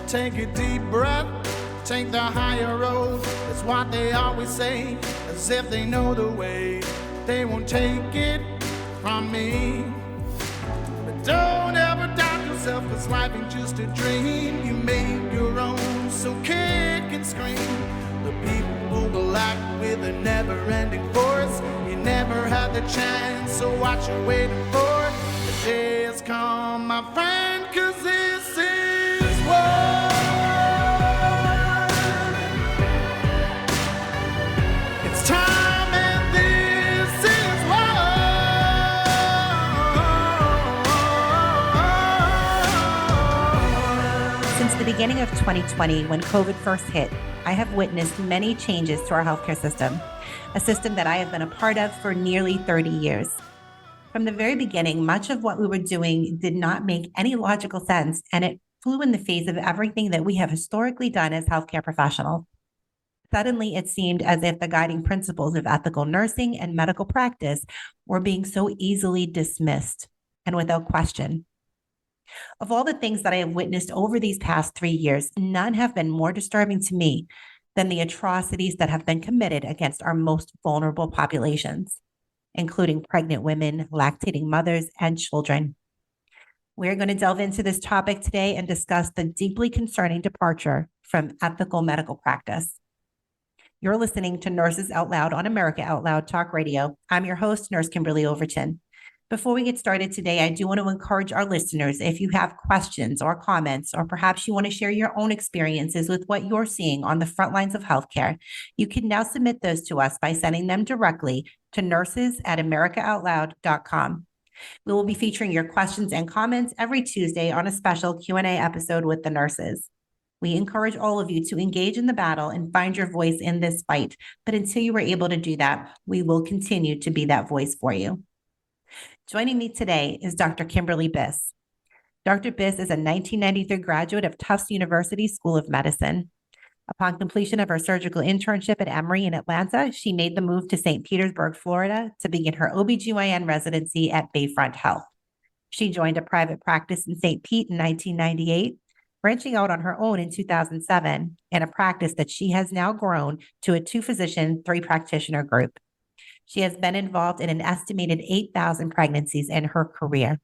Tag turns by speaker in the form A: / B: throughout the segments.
A: Take a deep breath, take the higher road. That's what they always say, as if they know the way. They won't take it from me. But don't ever doubt yourself, cause life ain't just a dream. You made your own, so kick and scream. The people will act with a never-ending force. You never had the chance, so what you waiting for? The day has come, my friend, cause this is war. It's time and this is war.
B: Since the beginning of 2020, when COVID first hit, I have witnessed many changes to our healthcare system, a system that I have been a part of for nearly 30 years. From the very beginning, much of what we were doing did not make any logical sense, and it flew in the face of everything that we have historically done as healthcare professionals. Suddenly, it seemed as if the guiding principles of ethical nursing and medical practice were being so easily dismissed and without question. Of all the things that I have witnessed over these past 3 years, none have been more disturbing to me than the atrocities that have been committed against our most vulnerable populations, including pregnant women, lactating mothers, and children. We're going to delve into this topic today and discuss the deeply concerning departure from ethical medical practice. You're listening to Nurses Out Loud on America Out Loud Talk Radio. I'm your host, Nurse Kimberly Overton. Before we get started today, I do want to encourage our listeners, if you have questions or comments, or perhaps you want to share your own experiences with what you're seeing on the front lines of healthcare, you can now submit those to us by sending them directly to nurses@americaoutloud.com. We will be featuring your questions and comments every Tuesday on a special Q&A episode with the nurses. We encourage all of you to engage in the battle and find your voice in this fight. But until you are able to do that, we will continue to be that voice for you. Joining me today is Dr. Kimberly Biss. Dr. Biss is a 1993 graduate of Tufts University School of Medicine. Upon completion of her surgical internship at Emory in Atlanta, she made the move to St. Petersburg, Florida, to begin her OBGYN residency at Bayfront Health. She joined a private practice in St. Pete in 1998, branching out on her own in 2007, in a practice that she has now grown to a 2-physician, 3-practitioner group. She has been involved in an estimated 8,000 pregnancies in her career.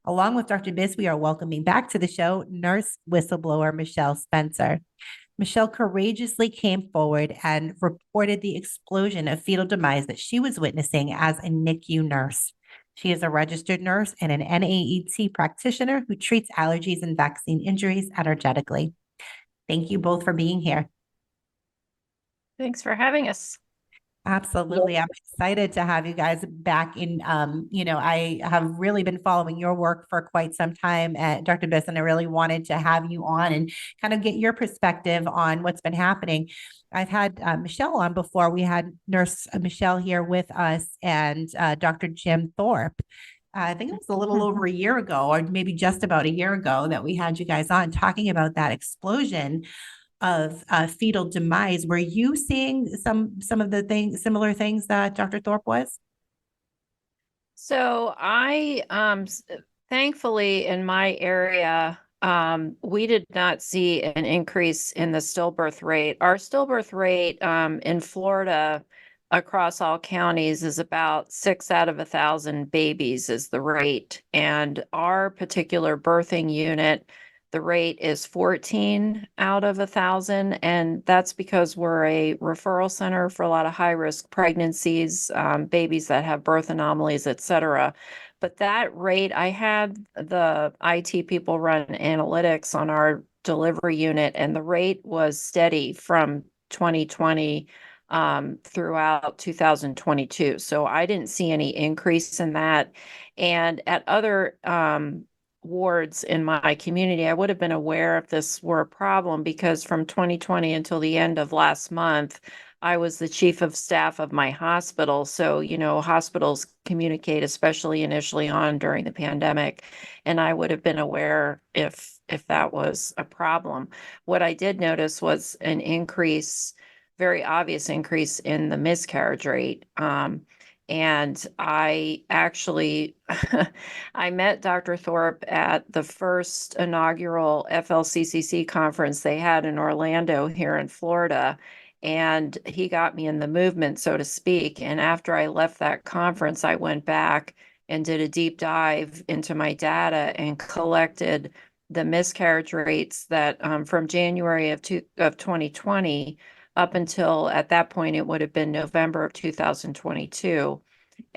B: Along with Dr. Biss, we are welcoming back to the show nurse whistleblower Michelle Spencer. Michelle courageously came forward and reported the explosion of fetal demise that she was witnessing as a NICU nurse. She is a registered nurse and an NAET practitioner who treats allergies and vaccine injuries energetically. Thank you both for being here.
C: Thanks for having us.
B: Absolutely. I'm excited to have you guys back in. I have really been following your work for quite some time at Dr. Biss, and I really wanted to have you on and kind of get your perspective on what's been happening. I've had Michelle on before. We had Nurse Michelle here with us and Dr. Jim Thorpe. I think it was a little over a year ago, or maybe just about a year ago, that we had you guys on talking about that explosion of fetal demise. Were you seeing some of the similar things that Dr. Thorpe was?
C: So I, thankfully in my area, we did not see an increase in the stillbirth rate. Our stillbirth rate in Florida across all counties is about 6 out of 1,000 babies is the rate. And our particular birthing unit, the rate is 14 out of 1,000, and that's because we're a referral center for a lot of high-risk pregnancies, babies that have birth anomalies, et cetera. But that rate, I had the IT people run analytics on our delivery unit, and the rate was steady from 2020 throughout 2022. So I didn't see any increase in that. And at other wards in my community, I would have been aware if this were a problem, because from 2020 until the end of last month, I was the chief of staff of my hospital. So, hospitals communicate, especially initially on during the pandemic, and I would have been aware if that was a problem. What I did notice was an increase, very obvious increase in the miscarriage rate. And I actually, I met Dr. Thorpe at the first inaugural FLCCC conference they had in Orlando here in Florida. And he got me in the movement, so to speak. And after I left that conference, I went back and did a deep dive into my data and collected the miscarriage rates that from January of 2020 up until at that point, it would have been November of 2022.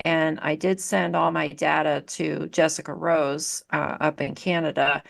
C: And I did send all my data to Jessica Rose up in Canada,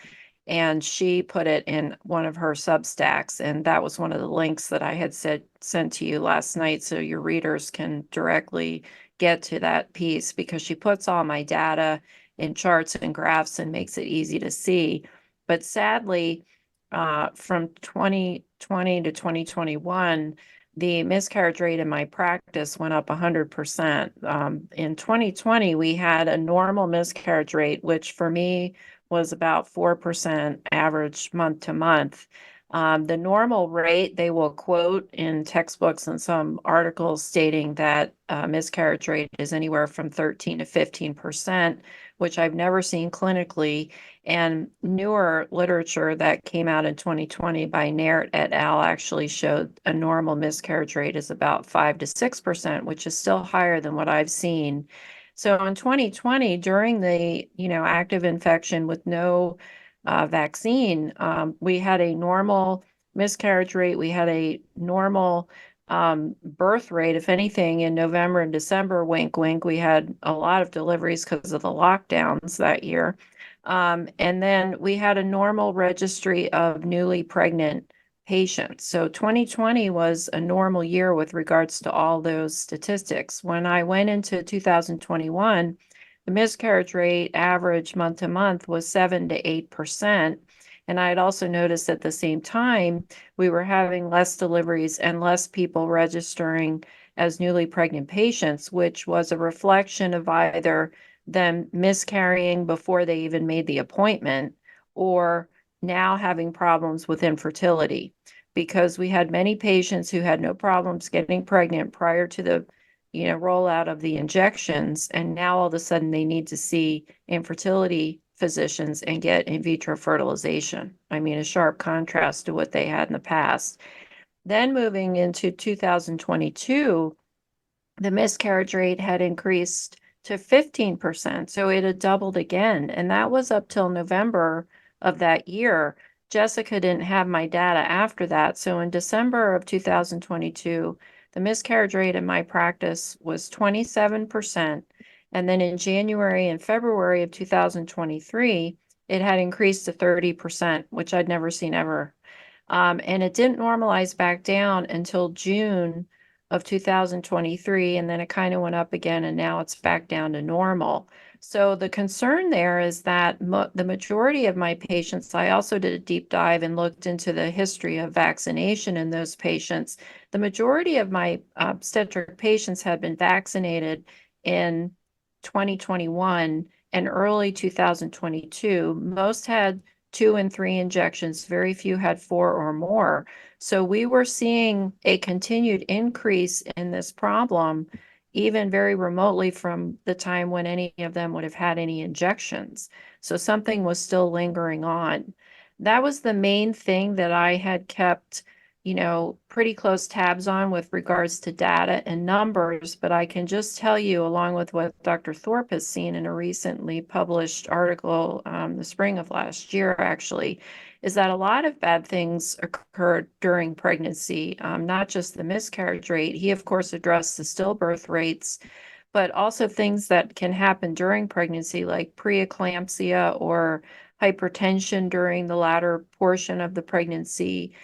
C: and she put it in one of her Substacks. And that was one of the links that I had sent to you last night, so your readers can directly get to that piece, because she puts all my data in charts and graphs and makes it easy to see. But sadly, from 2020 to 2021, the miscarriage rate in my practice went up 100%. In 2020, we had a normal miscarriage rate, which for me was about 4% average month to month. The normal rate, they will quote in textbooks and some articles stating that miscarriage rate is anywhere from 13 to 15%, which I've never seen clinically. And newer literature that came out in 2020 by Naird et al. Actually showed a normal miscarriage rate is about 5 to 6%, which is still higher than what I've seen. So in 2020, during the active infection with no vaccine, we had a normal miscarriage rate. We had a normal birth rate. If anything, in November and December, wink, wink, we had a lot of deliveries because of the lockdowns that year. And then we had a normal registry of newly pregnant patients. So 2020 was a normal year with regards to all those statistics. When I went into 2021, the miscarriage rate average month to month was 7 to 8%. And I had also noticed at the same time, we were having less deliveries and less people registering as newly pregnant patients, which was a reflection of either them miscarrying before they even made the appointment, or now having problems with infertility, because we had many patients who had no problems getting pregnant prior to the rollout of the injections, and now all of a sudden they need to see infertility physicians and get in vitro fertilization. I mean, a sharp contrast to what they had in the past. Then moving into 2022, the miscarriage rate had increased to 15%. So it had doubled again. And that was up till November of that year. Jessica didn't have my data after that. So in December of 2022, the miscarriage rate in my practice was 27%. And then in January and February of 2023, it had increased to 30%, which I'd never seen ever. And it didn't normalize back down until June of 2023, and then it kind of went up again, and now it's back down to normal. So the concern there is that the majority of my patients, I also did a deep dive and looked into the history of vaccination in those patients. The majority of my obstetric patients had been vaccinated in 2021 and early 2022. Most had 2 and 3 injections. Very few had 4 or more. So we were seeing a continued increase in this problem, even very remotely from the time when any of them would have had any injections. So something was still lingering on. That was the main thing that I had kept, pretty close tabs on with regards to data and numbers. But I can just tell you, along with what Dr. Thorpe has seen in a recently published article, the spring of last year, actually, is that a lot of bad things occurred during pregnancy, not just the miscarriage rate. He, of course, addressed the stillbirth rates, but also things that can happen during pregnancy, like preeclampsia or hypertension during the latter portion of the pregnancy,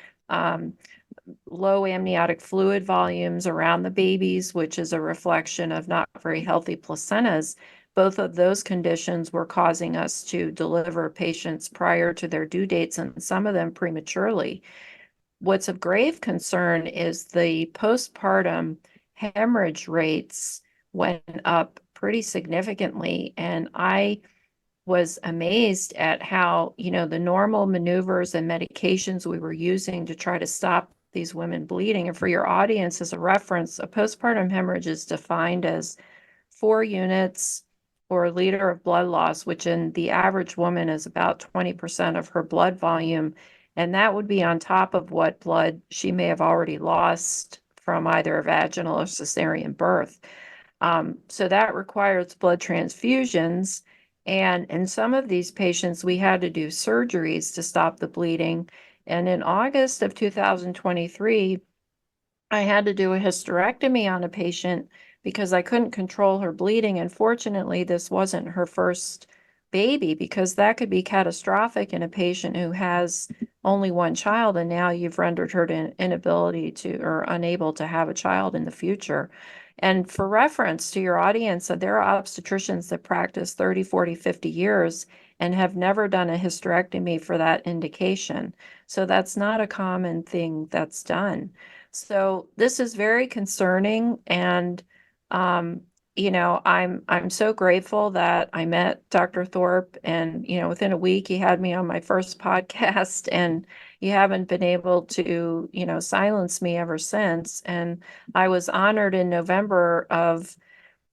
C: low amniotic fluid volumes around the babies, which is a reflection of not very healthy placentas. Both of those conditions were causing us to deliver patients prior to their due dates, and some of them prematurely. What's of grave concern is the postpartum hemorrhage rates went up pretty significantly. And I was amazed at how, the normal maneuvers and medications we were using to try to stop these women bleeding. And for your audience, as a reference, a postpartum hemorrhage is defined as 4 units or a liter of blood loss, which in the average woman is about 20% of her blood volume. And that would be on top of what blood she may have already lost from either a vaginal or cesarean birth. So that requires blood transfusions. And in some of these patients, we had to do surgeries to stop the bleeding. And in August of 2023, I had to do a hysterectomy on a patient because I couldn't control her bleeding. And fortunately, this wasn't her first baby, because that could be catastrophic in a patient who has only one child, and now you've rendered her to inability to or unable to have a child in the future. And for reference to your audience, there are obstetricians that practice 30, 40, 50 years and have never done a hysterectomy for that indication. So that's not a common thing that's done. So this is very concerning, and I'm so grateful that I met Dr. Thorpe, and within a week he had me on my first podcast, and you haven't been able to silence me ever since. And I was honored in November of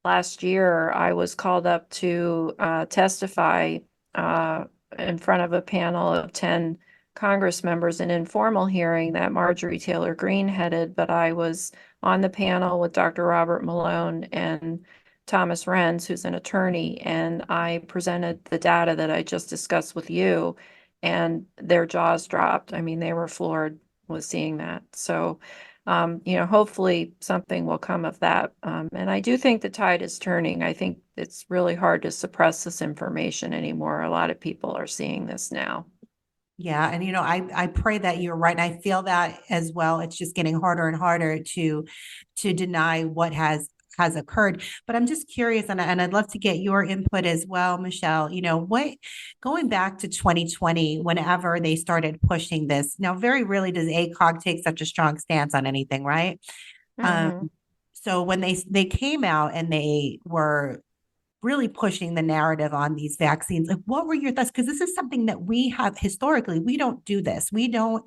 C: last year. I was called up to testify in front of a panel of 10 Congress members, an informal hearing that Marjorie Taylor Greene headed, but I was on the panel with Dr. Robert Malone and Thomas Renz, who's an attorney, and I presented the data that I just discussed with you, and their jaws dropped. I mean, they were floored with seeing that. So, hopefully something will come of that. And I do think the tide is turning. I think it's really hard to suppress this information anymore. A lot of people are seeing this now.
B: Yeah. And, I pray that you're right. And I feel that as well. It's just getting harder and harder to deny what has occurred. But I'm just curious, and I'd love to get your input as well, Michelle. Going back to 2020, whenever they started pushing this, now very rarely does ACOG take such a strong stance on anything, right?
C: Mm-hmm.
B: So when they came out and they were really pushing the narrative on these vaccines, like, what were your thoughts? Because this is something that we have historically. We don't do this. We don't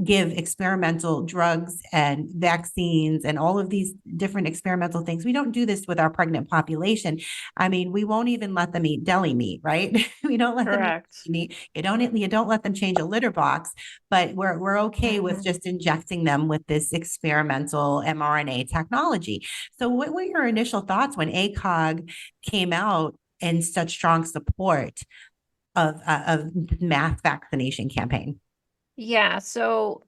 B: give experimental drugs and vaccines and all of these different experimental things. We don't do this with our pregnant population. I mean, we won't even let them eat deli meat, right? We don't let them eat
C: Correct.
B: meat. You don't let them change a litter box, but we're okay with just injecting them with this experimental mRNA technology. So what were your initial thoughts when ACOG came out in such strong support of mass vaccination campaign?
C: Yeah, so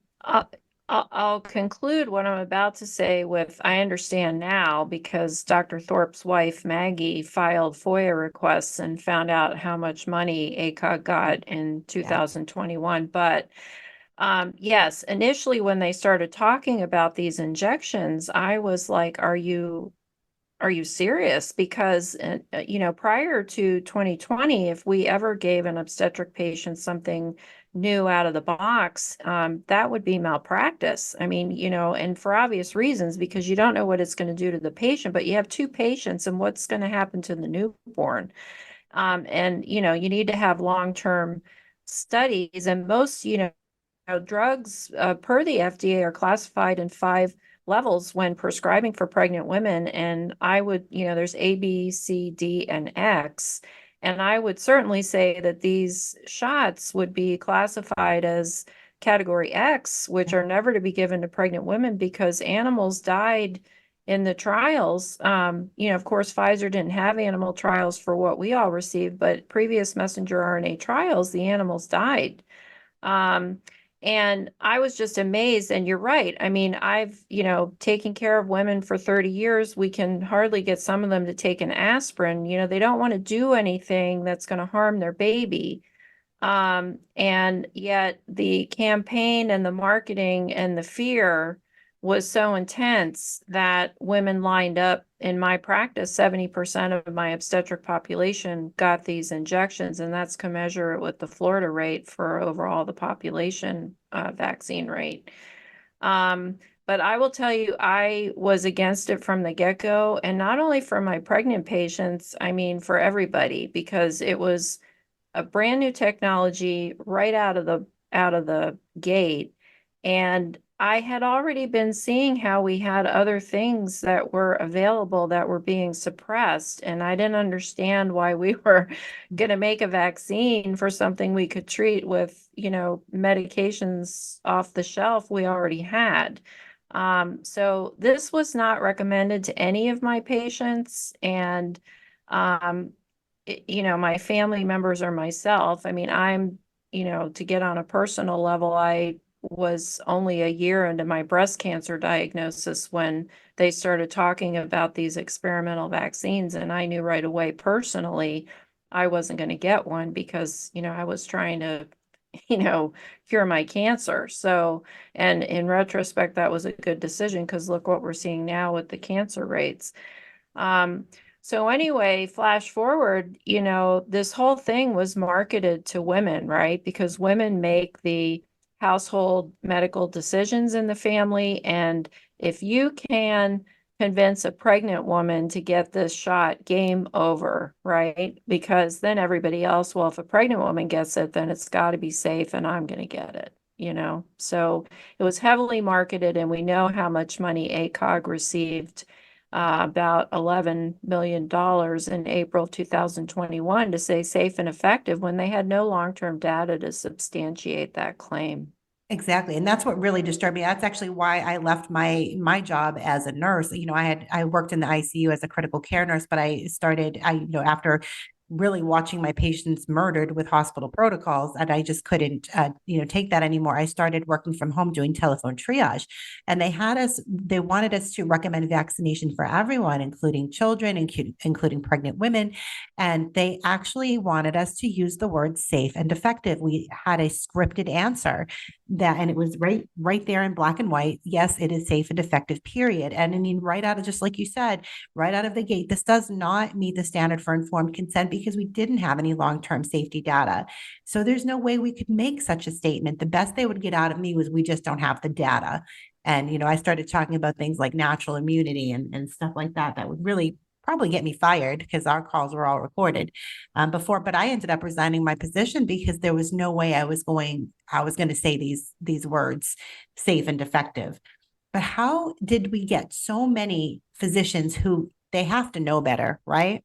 C: I'll conclude what I'm about to say with I understand now, because Dr. Thorpe's wife, Maggie, filed FOIA requests and found out how much money ACOG got in 2021. But yes, initially when they started talking about these injections, I was like, are you serious? Because, prior to 2020, if we ever gave an obstetric patient something new out of the box, that would be malpractice. I mean, and for obvious reasons, because you don't know what it's going to do to the patient, but you have 2 patients, and what's going to happen to the newborn. And, you need to have long-term studies, and most, drugs per the FDA are classified in 5 levels when prescribing for pregnant women. And I would, there's A, B, C, D, and X. And I would certainly say that these shots would be classified as category X, which are never to be given to pregnant women, because animals died in the trials. Of course, Pfizer didn't have animal trials for what we all received, but previous messenger RNA trials, the animals died. And I was just amazed. And you're right. I mean, I've, taken care of women for 30 years. We can hardly get some of them to take an aspirin. They don't want to do anything that's going to harm their baby. And yet the campaign and the marketing and the fear was so intense that women lined up. In my practice, 70% of my obstetric population got these injections, and that's commensurate with the Florida rate for overall the population vaccine rate. But I will tell you, I was against it from the get-go, and not only for my pregnant patients, I mean, for everybody, because it was a brand new technology right out of the gate. And I had already been seeing how we had other things that were available that were being suppressed, and I didn't understand why we were going to make a vaccine for something we could treat with, medications off the shelf we already had. So this was not recommended to any of my patients, and my family members or myself. I mean, to get on a personal level, I was only a year into my breast cancer diagnosis when they started talking about these experimental vaccines. And I knew right away personally, I wasn't going to get one because, I was trying to, cure my cancer. So, and in retrospect, that was a good decision because look what we're seeing now with the cancer rates. So anyway, flash forward, this whole thing was marketed to women, right? Because women make the household medical decisions in the family. And if you can convince a pregnant woman to get this shot, game over, right? Because then everybody else, well, if a pregnant woman gets it, then it's got to be safe and I'm going to get it, So it was heavily marketed, and we know how much money ACOG received, about $11 million in April 2021 to say safe and effective when they had no long-term data to substantiate that claim.
B: Exactly. And that's what really disturbed me. That's actually why I left my job as a nurse. I worked in the ICU as a critical care nurse, but after really watching my patients murdered with hospital protocols, and I just couldn't take that anymore. I started working from home doing telephone triage, and they wanted us to recommend vaccination for everyone, including children, including pregnant women. And they actually wanted us to use the word safe and effective. We had a scripted answer and it was right there in black and white. Yes, it is safe and effective, period. And I mean, right out of, just like you said, right out of the gate, this does not meet the standard for informed consent because we didn't have any long-term safety data. So there's no way we could make such a statement. The best they would get out of me was, we just don't have the data. And, I started talking about things like natural immunity and stuff like that would really probably get me fired because our calls were all recorded before. But I ended up resigning my position because there was no way I was going to say these words, safe and effective. But how did we get so many physicians who, they have to know better, right?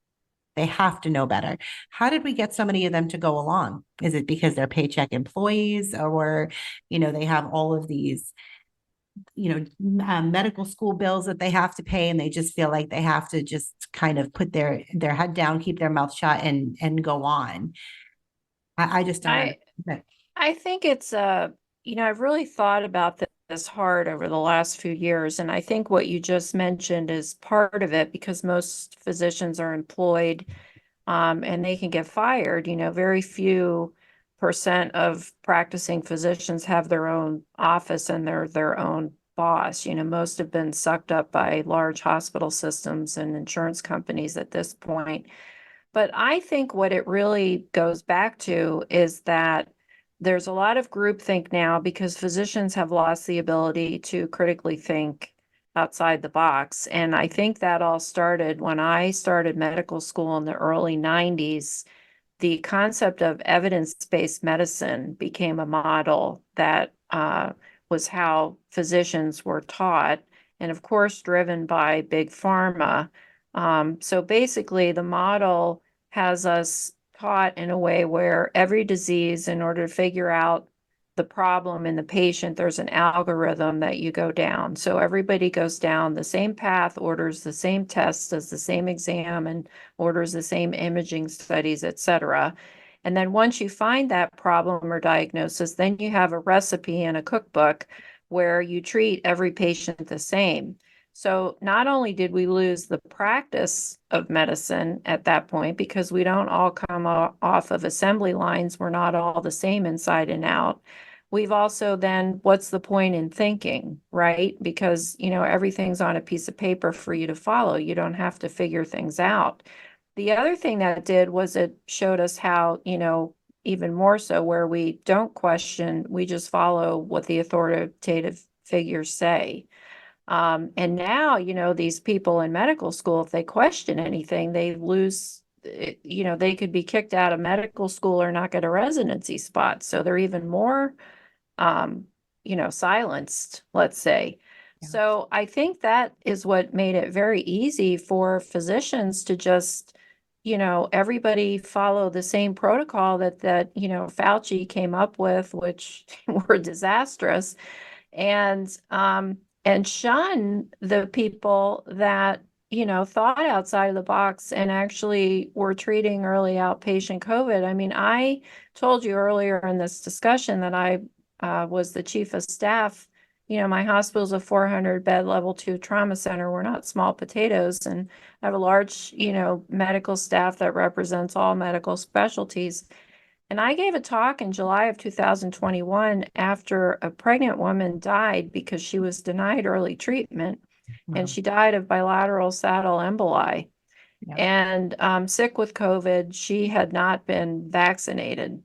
B: They have to know better. How did we get so many of them to go along? Is it because they're paycheck employees, or, they have all of these, medical school bills that they have to pay, and they just feel like they have to just kind of put their head down, keep their mouth shut, and go on? I just don't
C: I
B: understand.
C: I think it's I've really thought about this hard over the last few years, and I think what you just mentioned is part of it because most physicians are employed, and they can get fired. Very few percent of practicing physicians have their own office and they're their own boss. Most have been sucked up by large hospital systems and insurance companies at this point. But I think what it really goes back to is that there's a lot of groupthink now because physicians have lost the ability to critically think outside the box. And I think that all started when I started medical school in the early 90s. The concept of evidence-based medicine became a model that was how physicians were taught, and of course, driven by big pharma. So basically, the model has us taught in a way where every disease, in order to figure out the problem in the patient, there's an algorithm that you go down. So everybody goes down the same path, orders the same tests, does the same exam, and orders the same imaging studies, et cetera. And then once you find that problem or diagnosis, then you have a recipe and a cookbook where you treat every patient the same. So not only did we lose the practice of medicine at that point, because we don't all come off of assembly lines, we're not all the same inside and out. We've also then, what's the point in thinking, right? Because, everything's on a piece of paper for you to follow. You don't have to figure things out. The other thing that it did was it showed us how, even more so where we don't question, we just follow what the authoritative figures say. And now, these people in medical school, if they question anything, they lose, they could be kicked out of medical school or not get a residency spot. So they're even more, silenced, let's say.
B: Yeah.
C: So I think that is what made it very easy for physicians to just, everybody follow the same protocol that Fauci came up with, which were disastrous, and shun the people that thought outside of the box and actually were treating early outpatient COVID. I mean, I told you earlier in this discussion that I was the chief of staff. My hospital's a 400-bed level 2 trauma center. We're not small potatoes, and I have a large, medical staff that represents all medical specialties. And I gave a talk in July of 2021 after a pregnant woman died because she was denied early treatment.
B: Wow.
C: And she died of bilateral saddle emboli.
B: Yeah.
C: And sick with COVID. She had not been vaccinated.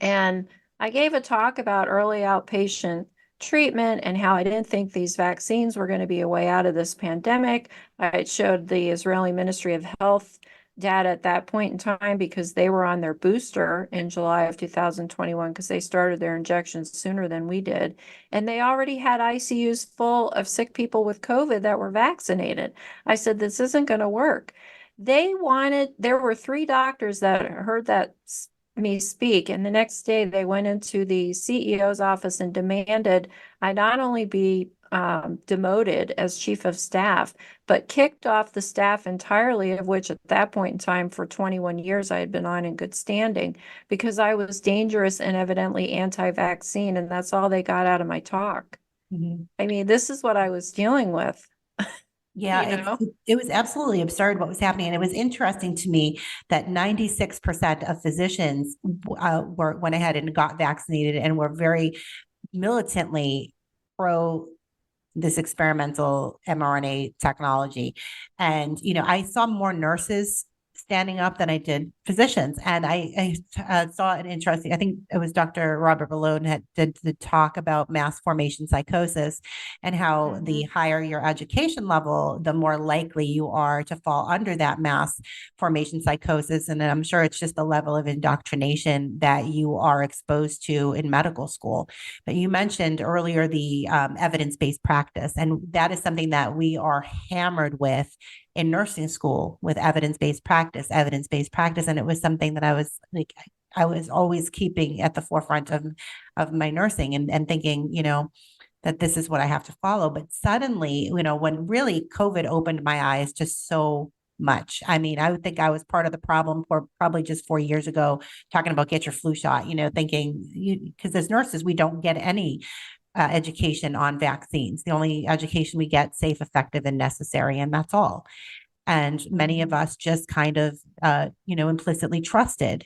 C: And I gave a talk about early outpatient treatment and how I didn't think these vaccines were going to be a way out of this pandemic. I showed the Israeli Ministry of Health data at that point in time because they were on their booster in July of 2021 because they started their injections sooner than we did. And they already had ICUs full of sick people with COVID that were vaccinated. I said, this isn't going to work. There were 3 doctors that heard that me speak, and the next day they went into the CEO's office and demanded I not only be demoted as chief of staff, but kicked off the staff entirely, of which at that point in time for 21 years I had been on in good standing, because I was dangerous and evidently anti-vaccine, and that's all they got out of my talk.
B: Mm-hmm.
C: I mean, this is what I was dealing with.
B: Yeah, it was absolutely absurd what was happening. And it was interesting to me that 96% of physicians went ahead and got vaccinated and were very militantly pro this experimental mRNA technology. And, I saw more nurses standing up than I did physicians. And I saw an interesting, I think it was Dr. Robert Malone did the talk about mass formation psychosis and how the higher your education level, the more likely you are to fall under that mass formation psychosis. And I'm sure it's just the level of indoctrination that you are exposed to in medical school. But you mentioned earlier the evidence-based practice, and that is something that we are hammered with in nursing school with evidence-based practice. And it was something that I was always keeping at the forefront of my nursing and thinking, that this is what I have to follow. But suddenly, when really COVID opened my eyes to so much. I mean, I would think I was part of the problem for probably just 4 years ago, talking about get your flu shot, thinking because as nurses, we don't get any education on vaccines. The only education we get safe, effective, and necessary, and that's all. And many of us just kind of, implicitly trusted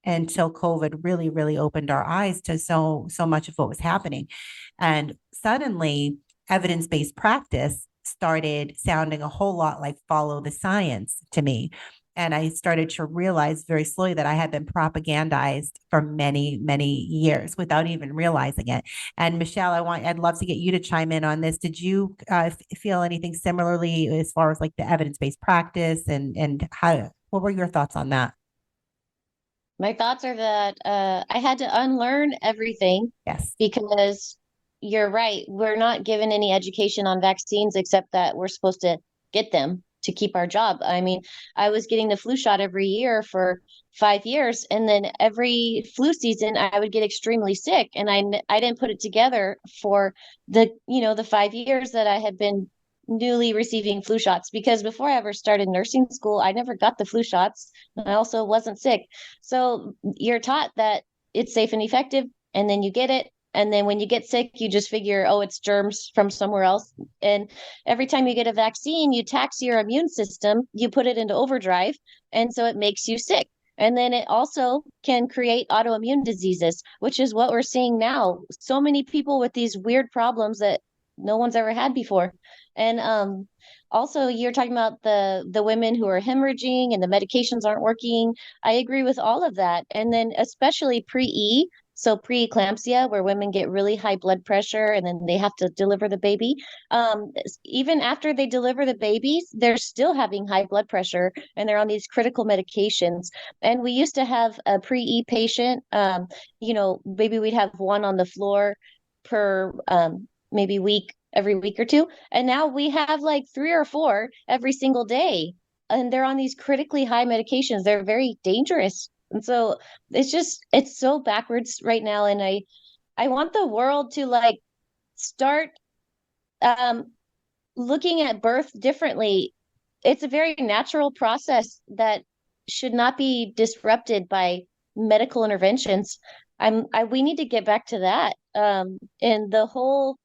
B: until COVID really, really opened our eyes to so much of what was happening. And suddenly, evidence-based practice started sounding a whole lot like follow the science to me. And I started to realize very slowly that I had been propagandized for many, many years without even realizing it. And Michelle, I'd love to get you to chime in on this. Did you feel anything similarly as far as like the evidence-based practice and what were your thoughts on that?
D: My thoughts are that I had to unlearn everything.
B: Yes.
D: Because you're right. We're not given any education on vaccines except that we're supposed to get them to keep our job. I mean, I was getting the flu shot every year for 5 years, and then every flu season I would get extremely sick, and I didn't put it together for the 5 years that I had been newly receiving flu shots, because before I ever started nursing school, I never got the flu shots. I also wasn't sick. So you're taught that it's safe and effective, and then you get it. And then when you get sick, you just figure, oh, it's germs from somewhere else. And every time you get a vaccine, you tax your immune system, you put it into overdrive, and so it makes you sick. And then it also can create autoimmune diseases, which is what we're seeing now. So many people with these weird problems that no one's ever had before. And also, you're talking about the women who are hemorrhaging and the medications aren't working. I agree with all of that. And then especially pre-E, so preeclampsia, where women get really high blood pressure and then they have to deliver the baby. Even after they deliver the babies, they're still having high blood pressure and they're on these critical medications. And we used to have a pre-E patient, maybe we'd have one on the floor per maybe week, every week or two. And now we have like 3 or 4 every single day. And they're on these critically high medications. They're very dangerous. And so it's so backwards right now. And I want the world to like start um, looking at birth differently. It's a very natural process that should not be disrupted by medical interventions. We need to get back to that. And the whole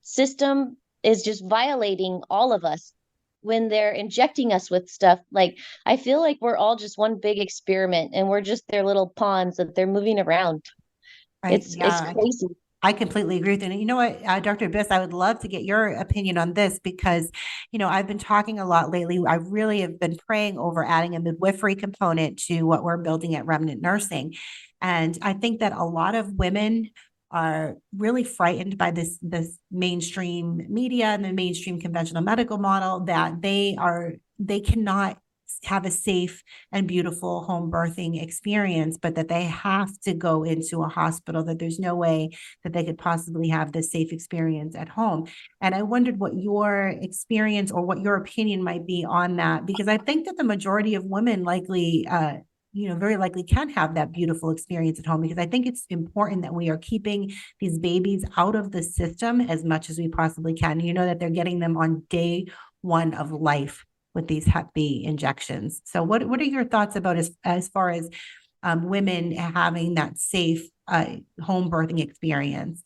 D: system is just violating all of us when they're injecting us with stuff. Like, I feel like we're all just one big experiment and we're just their little pawns that they're moving around.
B: Right.
D: It's
B: Yeah.
D: crazy.
B: I completely agree with you. And you know what, Dr. Biss, I would love to get your opinion on this because, I've been talking a lot lately. I really have been praying over adding a midwifery component to what we're building at Remnant Nursing. And I think that a lot of women are really frightened by this mainstream media and the mainstream conventional medical model that they cannot have a safe and beautiful home birthing experience, but that they have to go into a hospital, that there's no way that they could possibly have this safe experience at home. And I wondered what your experience or what your opinion might be on that, because I think that the majority of women likely, very likely can have that beautiful experience at home, because I think it's important that we are keeping these babies out of the system as much as we possibly can. That they're getting them on day one of life with these Hep B injections. So what are your thoughts about as far as women having that safe home birthing experience?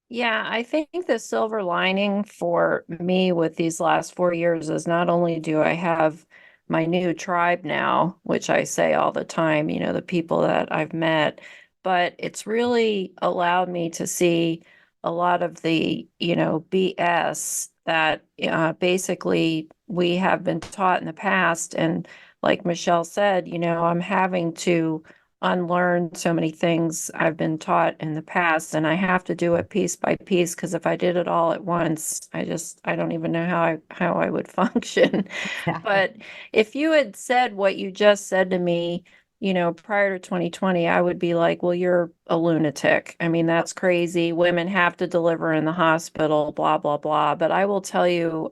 C: Yeah, I think the silver lining for me with these last 4 years is not only do I have my new tribe now, which I say all the time, the people that I've met, but it's really allowed me to see a lot of the, BS that basically we have been taught in the past. And like Michelle said, I'm having to unlearn so many things I've been taught in the past, and I have to do it piece by piece, because if I did it all at once, I don't even know how I would function.
B: Yeah.
C: But if you had said what you just said to me, prior to 2020, I would be like, well, you're a lunatic. I mean, that's crazy. Women have to deliver in the hospital, blah, blah, blah. But I will tell you,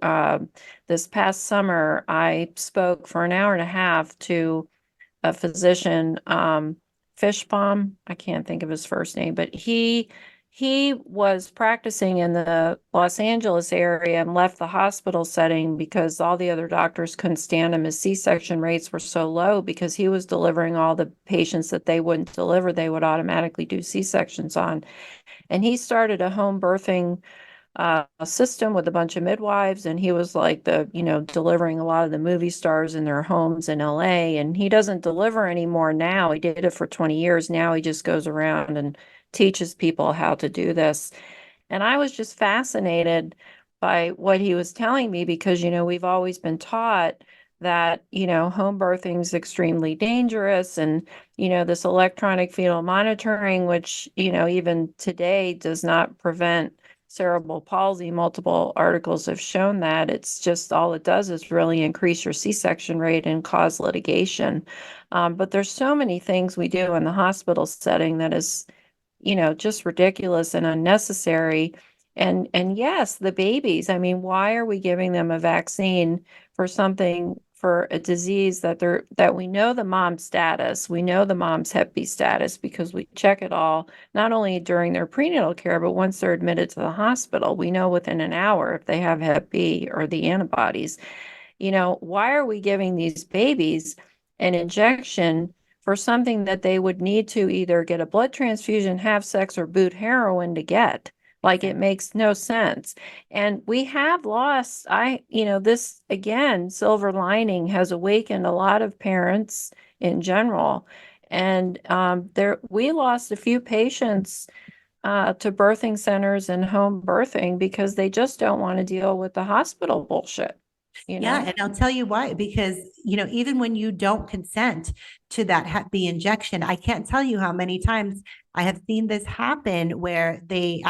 C: this past summer, I spoke for an hour and a half to a physician, Fishbaum. I can't think of his first name, but he was practicing in the Los Angeles area and left the hospital setting because all the other doctors couldn't stand him. His C-section rates were so low because he was delivering all the patients that they wouldn't deliver, they would automatically do C-sections on. And he started a home birthing system with a bunch of midwives, and he was like delivering a lot of the movie stars in their homes in LA. And he doesn't deliver anymore now. He did it for 20 years. Now he just goes around and teaches people how to do this. And I was just fascinated by what he was telling me, because we've always been taught that home birthing is extremely dangerous, and this electronic fetal monitoring, which even today does not prevent cerebral palsy. Multiple articles have shown that. It's just, all it does is really increase your C-section rate and cause litigation. But there's so many things we do in the hospital setting that is, just ridiculous and unnecessary. And yes, the babies, I mean, why are we giving them a vaccine for a disease that we know the mom's status, we know the mom's Hep B status, because we check it all, not only during their prenatal care, but once they're admitted to the hospital, we know within an hour if they have Hep B or the antibodies. Why are we giving these babies an injection for something that they would need to either get a blood transfusion, have sex, or boot heroin to get? Like, it makes no sense. And we have lost, this, again, silver lining has awakened a lot of parents in general. And we lost a few patients to birthing centers and home birthing because they just don't want to deal with the hospital bullshit.
B: Yeah, and I'll tell you why, because, even when you don't consent to that Hep B injection, I can't tell you how many times I have seen this happen where the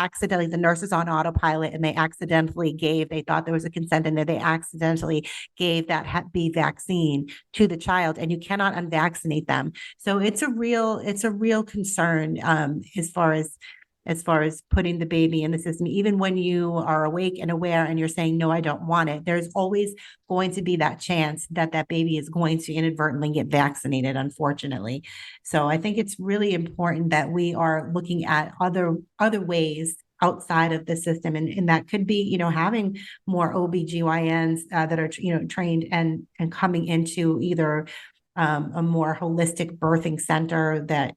B: nurse is on autopilot and they thought there was a consent in there. They accidentally gave that Hep B vaccine to the child, and you cannot unvaccinate them. So it's a real concern as far as as far as putting the baby in the system. Even when you are awake and aware and you're saying, no, I don't want it, there's always going to be that chance that that baby is going to inadvertently get vaccinated, unfortunately. So I think it's really important that we are looking at other ways outside of the system. And that could be, having more OBGYNs that are, trained and coming into either a more holistic birthing center that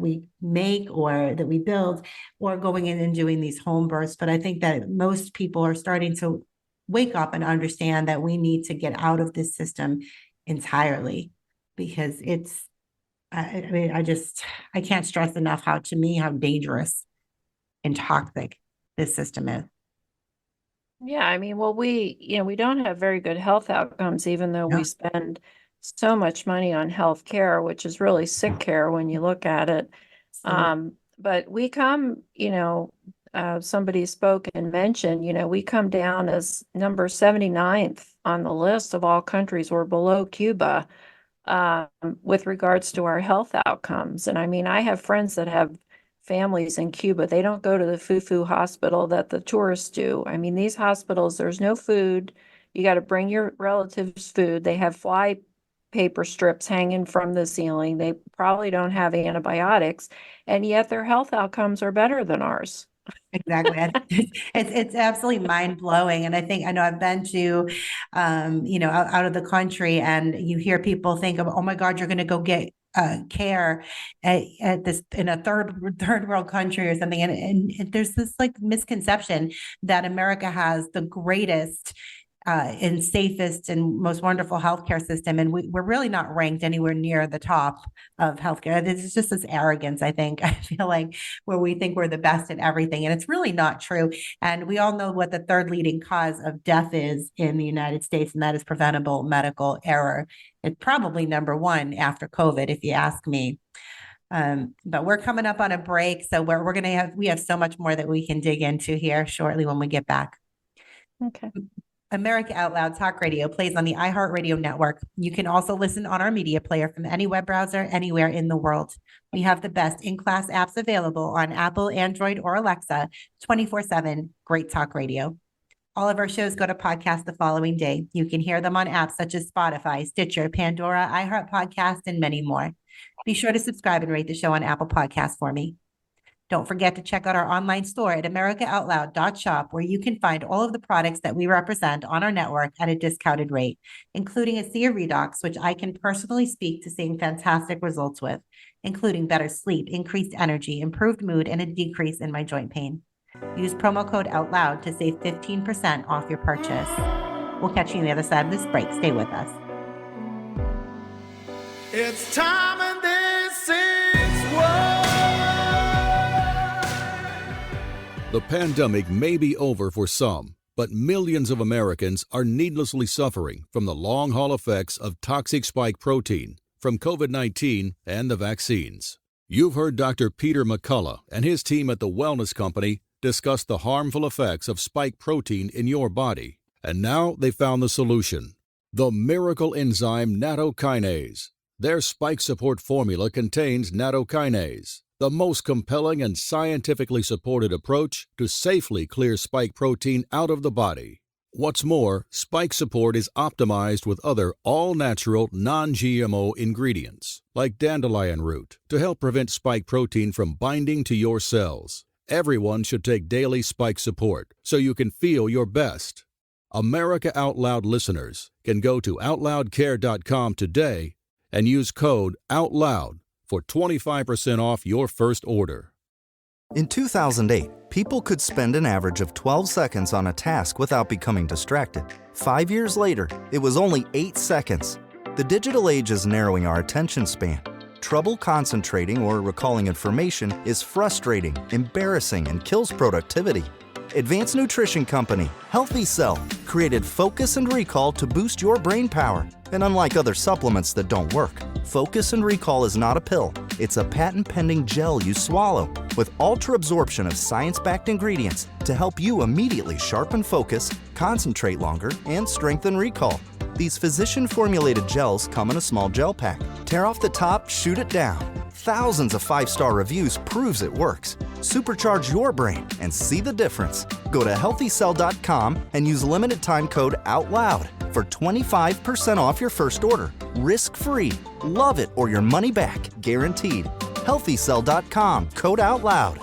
B: we make or that we build, or going in and doing these home births. But I think that most people are starting to wake up and understand that we need to get out of this system entirely, because it's, I can't stress enough how dangerous and toxic this system is.
C: Yeah, I mean, well, we don't have very good health outcomes, even though we spend so much money on health care, which is really sick care when you look at it. But we come, somebody spoke and mentioned, we come down as number 79th on the list of all countries. We're below Cuba with regards to our health outcomes. And I mean, I have friends that have families in Cuba. They don't go to the foo-foo hospital that the tourists do. I mean, these hospitals, there's no food. You got to bring your relatives food. They have fly paper strips hanging from the ceiling. They probably don't have antibiotics, and yet their health outcomes are better than ours.
B: Exactly. It's absolutely mind blowing. And I know I've been to, out of the country, and you hear people think of, oh my God, you're going to go get care at this in a third world country or something. And there's this like misconception that America has the greatest and safest and most wonderful healthcare system. And we're really not ranked anywhere near the top of healthcare. It's just this arrogance, I think. I feel like, where we think we're the best at everything. And it's really not true. And we all know what the third leading cause of death is in the United States, and that is preventable medical error. It's probably number one after COVID, if you ask me. But we're coming up on a break. So we have so much more that we can dig into here shortly when we get back.
C: Okay.
B: America Out Loud Talk Radio plays on the iHeartRadio network. You can also listen on our media player from any web browser anywhere in the world. We have the best in-class apps available on Apple, Android, or Alexa, 24/7. Great Talk Radio. All of our shows go to podcast the following day. You can hear them on apps such as Spotify, Stitcher, Pandora, iHeart Podcast, and many more. Be sure to subscribe and rate the show on Apple Podcasts for me. Don't forget to check out our online store at americaoutloud.shop, where you can find all of the products that we represent on our network at a discounted rate, including Acia Redox, which I can personally speak to seeing fantastic results with, including better sleep, increased energy, improved mood, and a decrease in my joint pain. Use promo code OUTLOUD to save 15% off your purchase. We'll catch you on the other side of this break. Stay with us.
A: It's time, and this is what.
E: The pandemic may be over for some, but millions of Americans are needlessly suffering from the long-haul effects of toxic spike protein from COVID-19 and the vaccines. You've heard Dr. Peter McCullough and his team at the Wellness Company discuss the harmful effects of spike protein in your body, and now they found the solution: the miracle enzyme nattokinase. Their spike support formula contains nattokinase, the most compelling and scientifically supported approach to safely clear spike protein out of the body. What's more, spike support is optimized with other all-natural, non-GMO ingredients, like dandelion root, to help prevent spike protein from binding to your cells. Everyone should take daily spike support so you can feel your best. America Out Loud listeners can go to OutLoudCare.com today and use code OUTLOUD for 25% off your first order.
F: In 2008, people could spend an average of 12 seconds on a task without becoming distracted. 5 years later, it was only 8 seconds. The digital age is narrowing our attention span. Trouble concentrating or recalling information is frustrating, embarrassing, and kills productivity. Advanced Nutrition Company, Healthy Cell, created Focus and Recall to boost your brain power. And unlike other supplements that don't work, Focus and Recall is not a pill. It's a patent-pending gel you swallow with ultra-absorption of science-backed ingredients to help you immediately sharpen focus, concentrate longer, and strengthen recall. These physician-formulated gels come in a small gel pack. Tear off the top, shoot it down. Thousands of 5-star reviews proves it works. Supercharge your brain and see the difference. Go to healthycell.com and use limited time code OUTLOUD for 25% off your first order. Risk-free. Love it or your money back. Guaranteed. Healthycell.com, code OUTLOUD.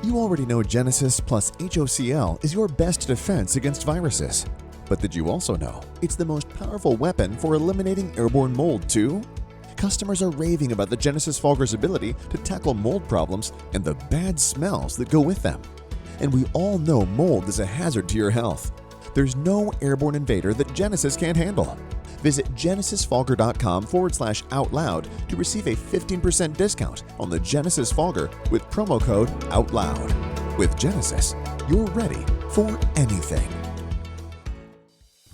G: You already know Genesis plus HOCl is your best defense against viruses. But did you also know it's the most powerful weapon for eliminating airborne mold too? Customers are raving about the Genesis Fogger's ability to tackle mold problems and the bad smells that go with them. And we all know mold is a hazard to your health. There's no airborne invader that Genesis can't handle. Visit genesisfogger.com/OUTLOUD to receive a 15% discount on the Genesis Fogger with promo code OUTLOUD. With Genesis, you're ready for anything.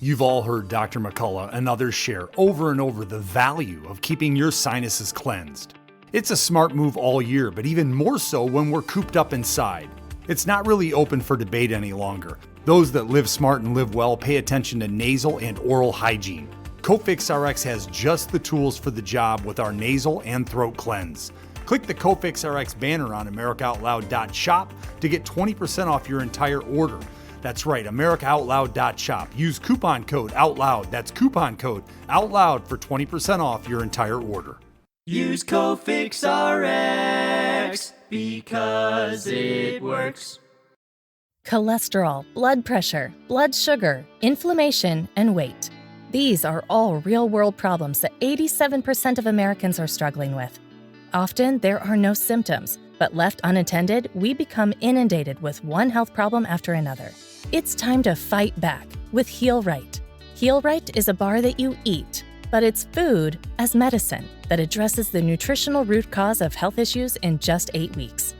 H: You've all heard Dr. McCullough and others share over and over the value of keeping your sinuses cleansed. It's a smart move all year, but even more so when we're cooped up inside. It's not really open for debate any longer. Those that live smart and live well pay attention to nasal and oral hygiene. Cofix RX has just the tools for the job with our nasal and throat cleanse. Click the Cofix RX banner on AmericaOutloud.shop to get 20% off your entire order. That's right, AmericaOutloud.shop. Use coupon code OUTLOUD. That's coupon code OUTLOUD for 20% off your entire order.
I: Use Cofix RX because it works.
J: Cholesterol, blood pressure, blood sugar, inflammation, and weight. These are all real-world problems that 87% of Americans are struggling with. Often, there are no symptoms, but left unattended, we become inundated with one health problem after another. It's time to fight back with Heal Right. Heal Right is a bar that you eat, but it's food as medicine that addresses the nutritional root cause of health issues in just 8 weeks.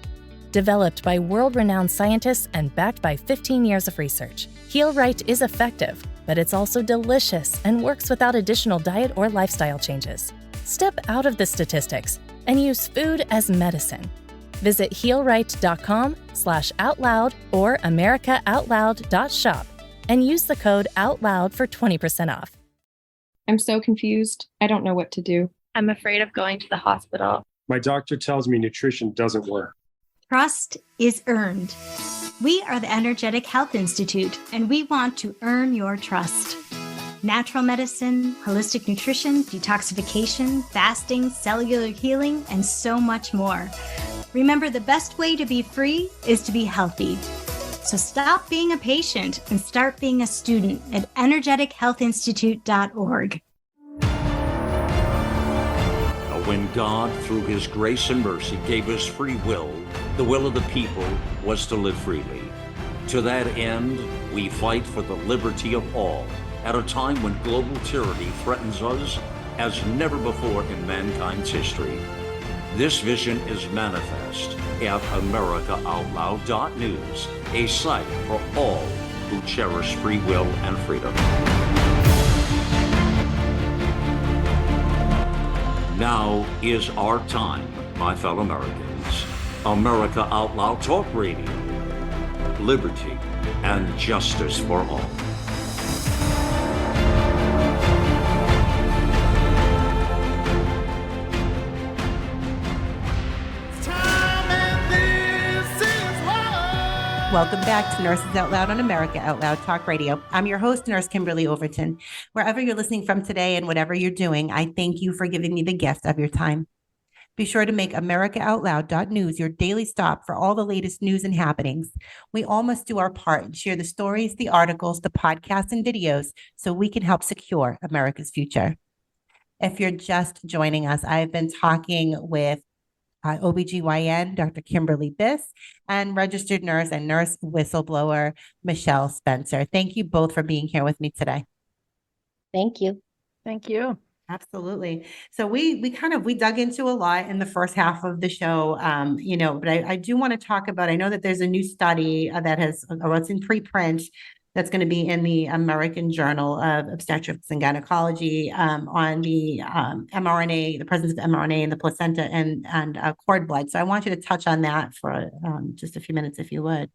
J: Developed by world-renowned scientists and backed by 15 years of research, Heal Right is effective, but it's also delicious and works without additional diet or lifestyle changes. Step out of the statistics and use food as medicine. Visit healright.com/OUTLOUD or AmericaOutloud.shop and use the code OUTLOUD for 20% off.
K: I'm so confused. I don't know what to do.
L: I'm afraid of going to the hospital.
M: My doctor tells me nutrition doesn't work.
L: Trust is earned. We are the Energetic Health Institute, and we want to earn your trust. Natural medicine, holistic nutrition, detoxification, fasting, cellular healing, and so much more. Remember, the best way to be free is to be healthy. So stop being a patient and start being a student at energetichealthinstitute.org.
N: When God, through his grace and mercy, gave us free will, the will of the people was to live freely. To that end, we fight for the liberty of all at a time when global tyranny threatens us as never before in mankind's history. This vision is manifest at AmericaOutloud.news, a site for all who cherish free will and freedom. Now is our time, my fellow Americans. America Out Loud Talk Radio. Liberty and justice for all.
B: Welcome back to Nurses Out Loud on America Out Loud Talk Radio. I'm your host, Nurse Kimberly Overton. Wherever you're listening from today and whatever you're doing, I thank you for giving me the gift of your time. Be sure to make AmericaOutloud.news your daily stop for all the latest news and happenings. We all must do our part and share the stories, the articles, the podcasts, and videos so we can help secure America's future. If you're just joining us, I've been talking with OBGYN, Dr. Kimberly Biss, and registered nurse and nurse whistleblower, Michelle Spencer. Thank you both for being here with me today.
D: Thank you.
C: Thank you.
B: Absolutely. So we dug into a lot in the first half of the show, but I do want to talk about, I know that there's a new study that has, or it's in preprint, that's going to be in the American Journal of Obstetrics and Gynecology on the mRNA, the presence of mRNA in the placenta and cord blood. So I want you to touch on that for just a few minutes, if you would.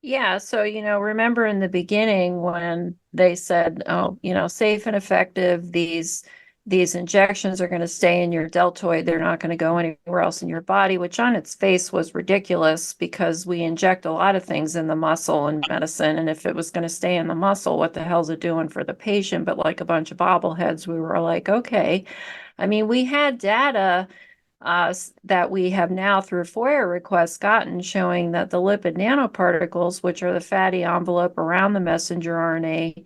C: Yeah, so remember in the beginning when they said, oh, safe and effective, these injections are going to stay in your deltoid, they're not going to go anywhere else in your body, which on its face was ridiculous because we inject a lot of things in the muscle in medicine, and if it was going to stay in the muscle, what the hell's it doing for the patient? But like a bunch of bobbleheads, we were like, okay. I mean, we had data that we have now through FOIA requests gotten showing that the lipid nanoparticles, which are the fatty envelope around the messenger RNA,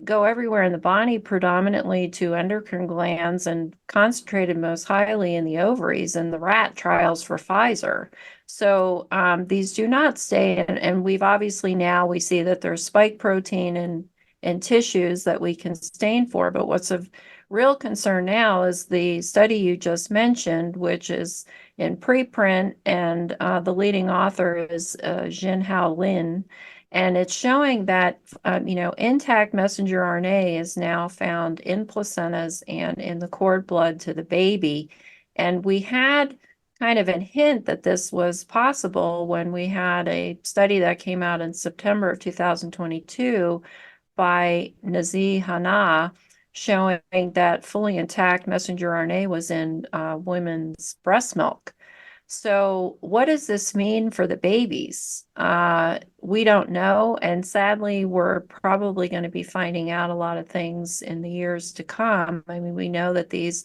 C: go everywhere in the body, predominantly to endocrine glands and concentrated most highly in the ovaries in the rat trials for Pfizer. So these do not stay, and we've obviously now we see that there's spike protein in tissues that we can stain for, but what's of real concern now is the study you just mentioned, which is in preprint, and the leading author is Jinhao Lin. And it's showing that, intact messenger RNA is now found in placentas and in the cord blood to the baby. And we had kind of a hint that this was possible when we had a study that came out in September of 2022 by Nazi Hana, showing that fully intact messenger RNA was in women's breast milk. So what does this mean for the babies? We don't know. And sadly, we're probably going to be finding out a lot of things in the years to come. I mean, we know that these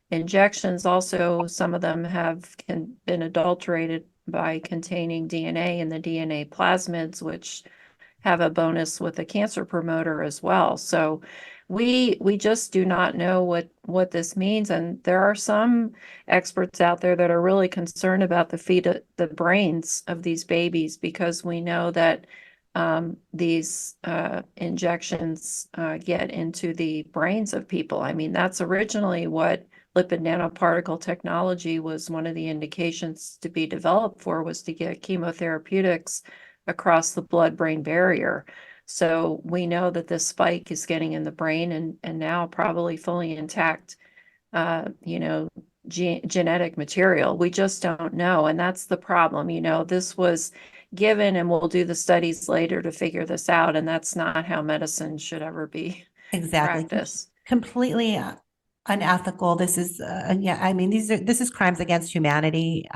C: injections also, some of them have been adulterated by containing DNA in the DNA plasmids, which have a bonus with a cancer promoter as well. So we just do not know what this means. And there are some experts out there that are really concerned about the brains of these babies, because we know that these injections get into the brains of people. I mean, that's originally what lipid nanoparticle technology was. One of the indications to be developed for was to get chemotherapeutics across the blood-brain barrier. So we know that this spike is getting in the brain, and now probably fully intact, genetic material. We just don't know. And that's the problem. This was given, and we'll do the studies later to figure this out. And that's not how medicine should ever be practiced.
B: Completely unethical. This is, this is crimes against humanity.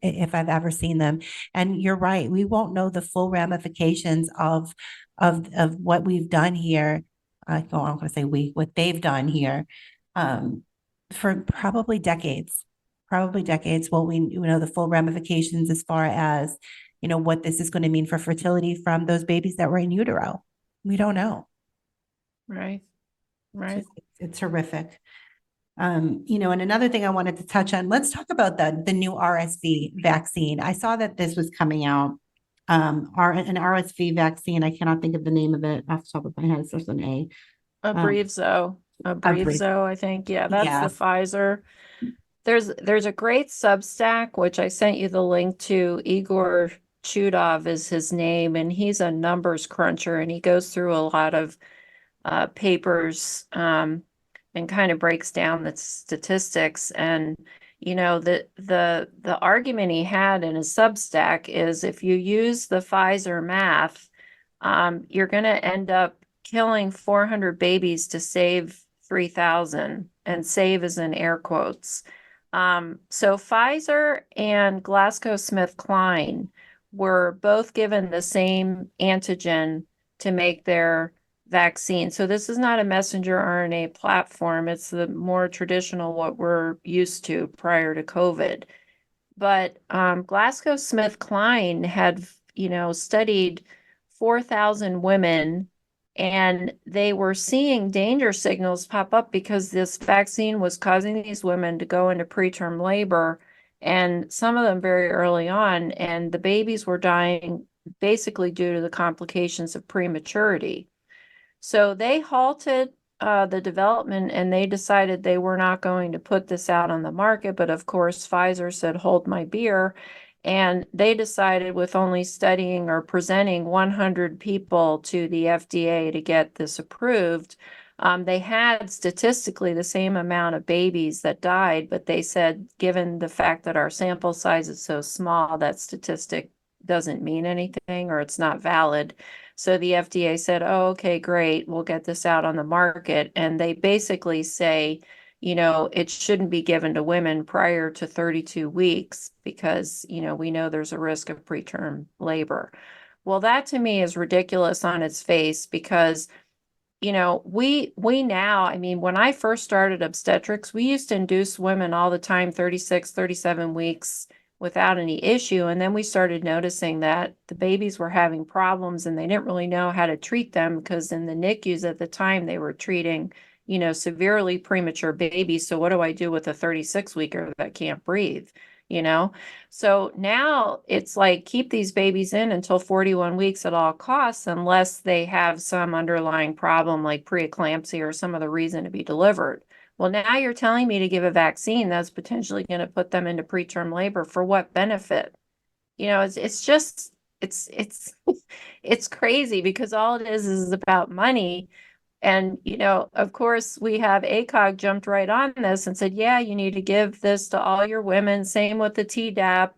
B: If I've ever seen them. And you're right, we won't know the full ramifications of what we've done here. I'm going to say what they've done here for probably decades. Well, we know the full ramifications as far as, what this is going to mean for fertility from those babies that were in utero. We don't know.
C: Right.
B: It's horrific. And another thing I wanted to touch on, let's talk about the new RSV vaccine. I saw that this was coming out, an RSV vaccine. I cannot think of the name of it off the top of my head. It starts with an A.
C: Abrevzo, I think. Yeah, that's the Pfizer. There's a great Substack, which I sent you the link to. Igor Chudov is his name, and he's a numbers cruncher, and he goes through a lot of papers, and kind of breaks down the statistics. And the argument he had in his Substack is, if you use the Pfizer math, you're going to end up killing 400 babies to save 3,000, and save is in air quotes. So Pfizer and GlaxoSmithKline were both given the same antigen to make their vaccine. So this is not a messenger RNA platform. It's the more traditional, what we're used to prior to COVID. But GlaxoSmithKline had, studied 4,000 women, and they were seeing danger signals pop up because this vaccine was causing these women to go into preterm labor, and some of them very early on, and the babies were dying basically due to the complications of prematurity. So they halted the development, and they decided they were not going to put this out on the market. But of course, Pfizer said, hold my beer. And they decided, with only studying or presenting 100 people to the FDA to get this approved, they had statistically the same amount of babies that died. But they said, given the fact that our sample size is so small, that statistic doesn't mean anything or it's not valid. So the FDA said, oh, okay, great, we'll get this out on the market. And they basically say, it shouldn't be given to women prior to 32 weeks because, we know there's a risk of preterm labor. Well, that to me is ridiculous on its face because we now, when I first started obstetrics, we used to induce women all the time, 36, 37 weeks without any issue. And then we started noticing that the babies were having problems and they didn't really know how to treat them because in the NICUs at the time, they were treating, severely premature babies. So what do I do with a 36-weeker that can't breathe? So now it's like keep these babies in until 41 weeks at all costs, unless they have some underlying problem like preeclampsia or some other reason to be delivered. Well, now you're telling me to give a vaccine that's potentially going to put them into preterm labor for what benefit? It's crazy because all it is about money. And, of course, we have ACOG jumped right on this and said, yeah, you need to give this to all your women. Same with the Tdap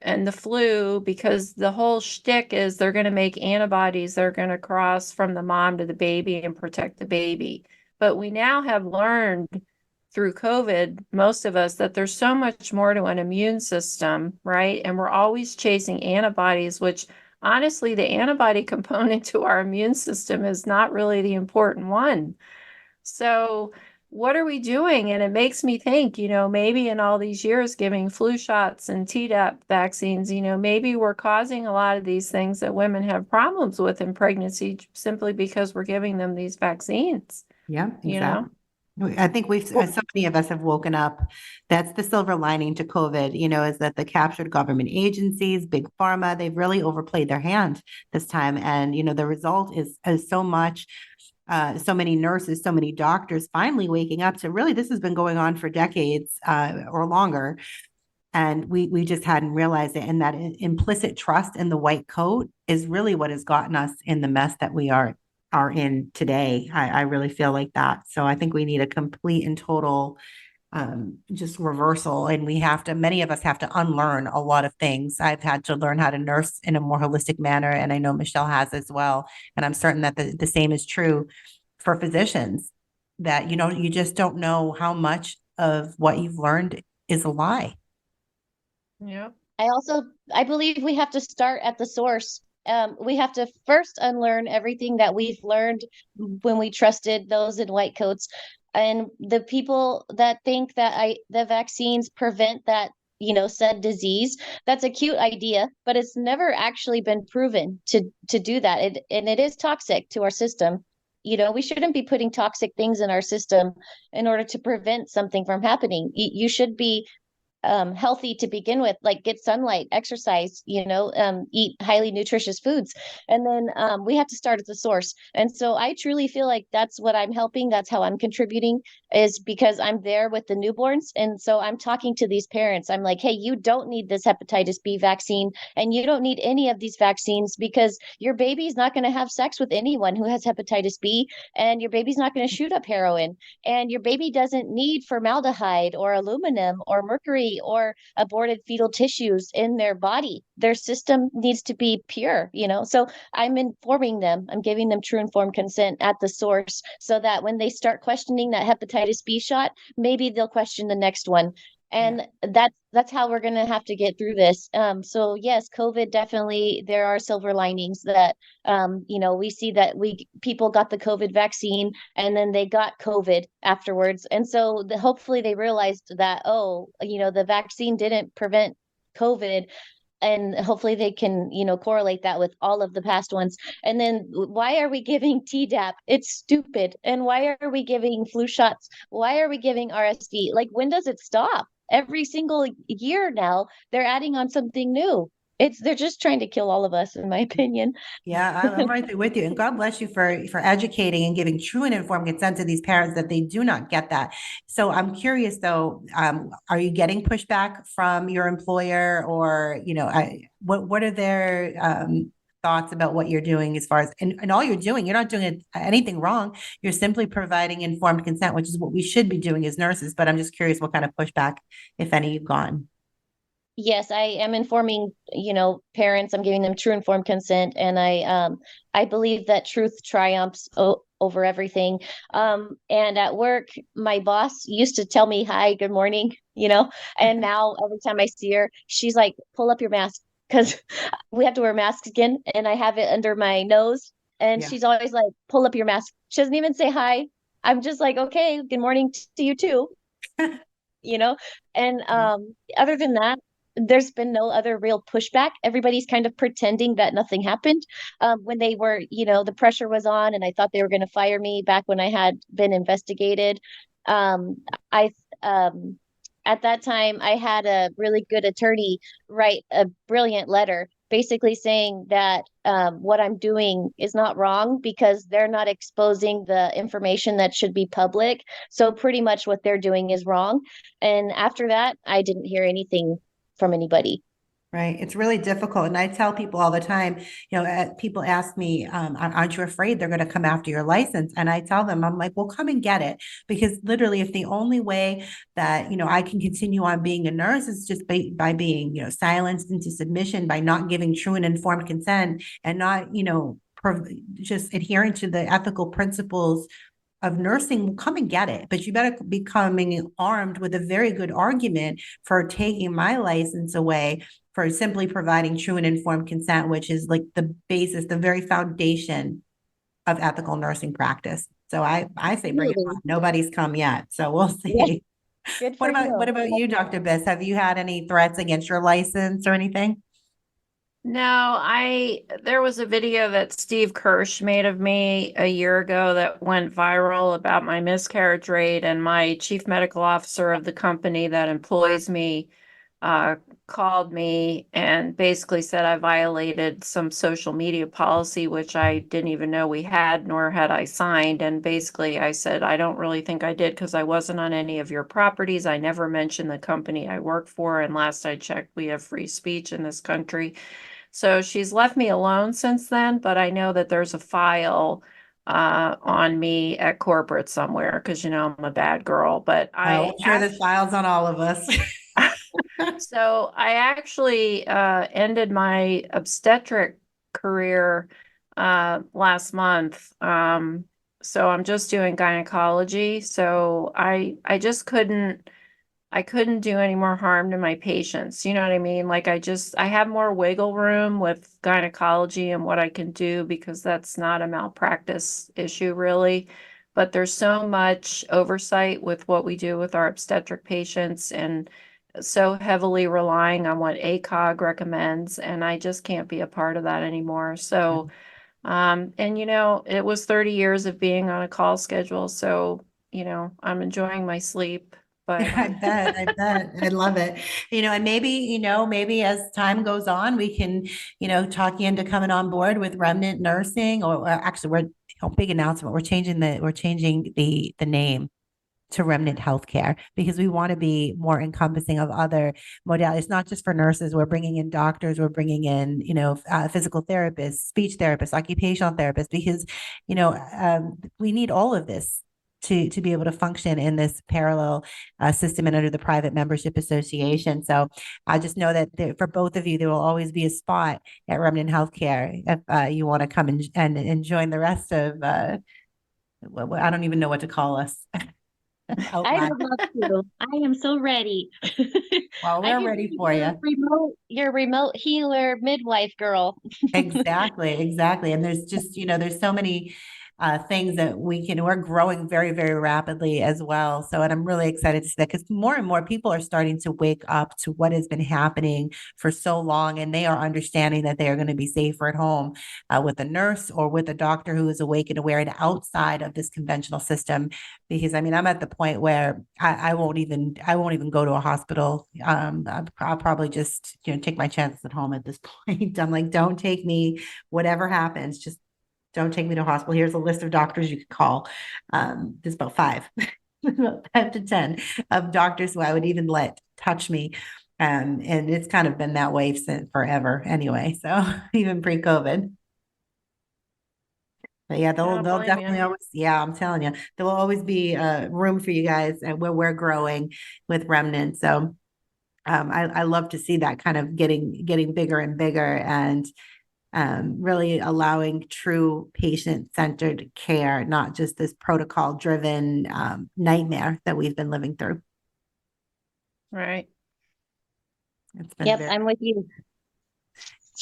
C: and the flu, because the whole shtick is they're going to make antibodies that are going to cross from the mom to the baby and protect the baby. But we now have learned through COVID, most of us, that there's so much more to an immune system, right? And we're always chasing antibodies, which honestly, the antibody component to our immune system is not really the important one. So what are we doing? And it makes me think, maybe in all these years giving flu shots and Tdap vaccines, maybe we're causing a lot of these things that women have problems with in pregnancy simply because we're giving them these vaccines.
B: Yeah, exactly. I think so many of us have woken up. That's the silver lining to COVID, is that the captured government agencies, big pharma, they've really overplayed their hand this time. And, the result is so much, so many nurses, so many doctors finally waking up to really, this has been going on for decades or longer. And we just hadn't realized it. And that implicit trust in the white coat is really what has gotten us in the mess that we are in today. I really feel like that. So I think we need a complete and total just reversal. And many of us have to unlearn a lot of things. I've had to learn how to nurse in a more holistic manner. And I know Michelle has as well. And I'm certain that the same is true for physicians, that, you just don't know how much of what you've learned is a lie.
C: Yeah.
D: I believe we have to start at the source. We have to first unlearn everything that we've learned when we trusted those in white coats, and the people that think that the vaccines prevent that, said disease. That's a cute idea, but it's never actually been proven to do that. And it is toxic to our system. We shouldn't be putting toxic things in our system in order to prevent something from happening. You should be healthy to begin with, like get sunlight, exercise, eat highly nutritious foods. And then we have to start at the source. And so I truly feel like that's what I'm helping. That's how I'm contributing, is because I'm there with the newborns. And so I'm talking to these parents. I'm like, hey, you don't need this hepatitis B vaccine, and you don't need any of these vaccines because your baby's not going to have sex with anyone who has hepatitis B, and your baby's not going to shoot up heroin, and your baby doesn't need formaldehyde or aluminum or mercury or aborted fetal tissues in their body. Their system needs to be pure, So I'm informing them. I'm giving them true informed consent at the source, so that when they start questioning that hepatitis B shot, maybe they'll question the next one. And that's how we're going to have to get through this. So yes, COVID, definitely there are silver linings that, we see that people got the COVID vaccine and then they got COVID afterwards. And so hopefully they realized that, the vaccine didn't prevent COVID. And hopefully they can, correlate that with all of the past ones. And then why are we giving Tdap? It's stupid. And why are we giving flu shots? Why are we giving RSV? Like, when does it stop? Every single year now, they're adding on something new. They're just trying to kill all of us, in my opinion.
B: Yeah, I'm right there with you. And God bless you for educating and giving true and informed consent to these parents that they do not get that. So I'm curious though, are you getting pushback from your employer, or, what are their thoughts about what you're doing as far as, and all you're doing, you're not doing anything wrong. You're simply providing informed consent, which is what we should be doing as nurses. But I'm just curious what kind of pushback, if any, you've gotten.
D: Yes, I am informing, parents. I'm giving them true informed consent, and I believe that truth triumphs over everything. And at work, my boss used to tell me, "Hi, good morning," and now every time I see her, she's like, "Pull up your mask," because we have to wear masks again, and I have it under my nose, and
B: Yeah.
D: she's always like, "Pull up your mask." She doesn't even say hi. I'm just like, "Okay, good morning to you too," you know. And other than that, there's been no other real pushback. Everybody's kind of pretending that nothing happened. When they were, the pressure was on, and I thought they were going to fire me back when I had been investigated. Um, I At that time, I had a really good attorney write a brilliant letter basically saying that what I'm doing is not wrong because they're not exposing the information that should be public. So pretty much what they're doing is wrong. And after that, I didn't hear anything from anybody.
B: Right. It's really difficult. And I tell people all the time, people ask me, aren't you afraid they're going to come after your license? And I tell them, I'm like, well, come and get it. Because literally, if the only way that, I can continue on being a nurse is just by being, silenced into submission, by not giving true and informed consent and not, just adhering to the ethical principles of nursing, come and get it. But you better be coming armed with a very good argument for taking my license away for simply providing true and informed consent, which is like the basis, the very foundation of ethical nursing practice. So I say bring it on. Nobody's come yet. So we'll see.
D: Good for you.
B: What about you, Dr. Biss? Have you had any threats against your license or anything?
C: No, there was a video that Steve Kirsch made of me a year ago that went viral about my miscarriage rate, and my chief medical officer of the company that employs me called me and basically said I violated some social media policy, which I didn't even know we had, nor had I signed. And basically I said, I don't really think I did because I wasn't on any of your properties. I never mentioned the company I work for. And last I checked, we have free speech in this country. So she's left me alone since then, but I know that there's a file on me at corporate somewhere because, I'm a bad girl. But
B: I'm sure there's files on all of us.
C: So I actually ended my obstetric career last month. So I'm just doing gynecology. So I just couldn't do any more harm to my patients. You know what I mean? Like I have more wiggle room with gynecology and what I can do because that's not a malpractice issue really. But there's so much oversight with what we do with our obstetric patients and so heavily relying on what ACOG recommends, and I just can't be a part of that anymore. So, and it was 30 years of being on a call schedule, so I'm enjoying my sleep. But
B: I bet. I love it. And maybe as time goes on, we can, talk you into coming on board with Remnant Nursing, or actually, big announcement. We're changing the name to Remnant Healthcare because we want to be more encompassing of other modalities. It's not just for nurses. We're bringing in doctors. We're bringing in, physical therapists, speech therapists, occupational therapists, because, we need all of this to be able to function in this parallel system and under the private membership association. So I just know that for both of you, there will always be a spot at Remnant Healthcare if you want to come and join the rest of, I don't even know what to call us.
D: I would love to. I am so ready.
B: Well, we're ready for you.
D: Your remote healer midwife girl.
B: Exactly. And there's just, there's so many things that we're growing very, very rapidly as well. So, and I'm really excited to see that because more and more people are starting to wake up to what has been happening for so long. And they are understanding that they are going to be safer at home with a nurse or with a doctor who is awake and aware and outside of this conventional system. Because I'm at the point where I won't even go to a hospital. I'll probably just, take my chances at home at this point. I'm like, don't take me, whatever happens, just don't take me to a hospital. Here's a list of doctors you could call. There's about 5 to 10 of doctors who I would even let touch me. And it's kind of been that way since forever anyway. So even pre-COVID. But yeah, they'll definitely always, I'm telling you, there will always be room for you guys where we're growing with Remnant. So I love to see that kind of getting bigger and bigger, and really allowing true patient-centered care, not just this protocol-driven nightmare that we've been living through.
C: Right.
B: It's been
D: Yep, I'm with you.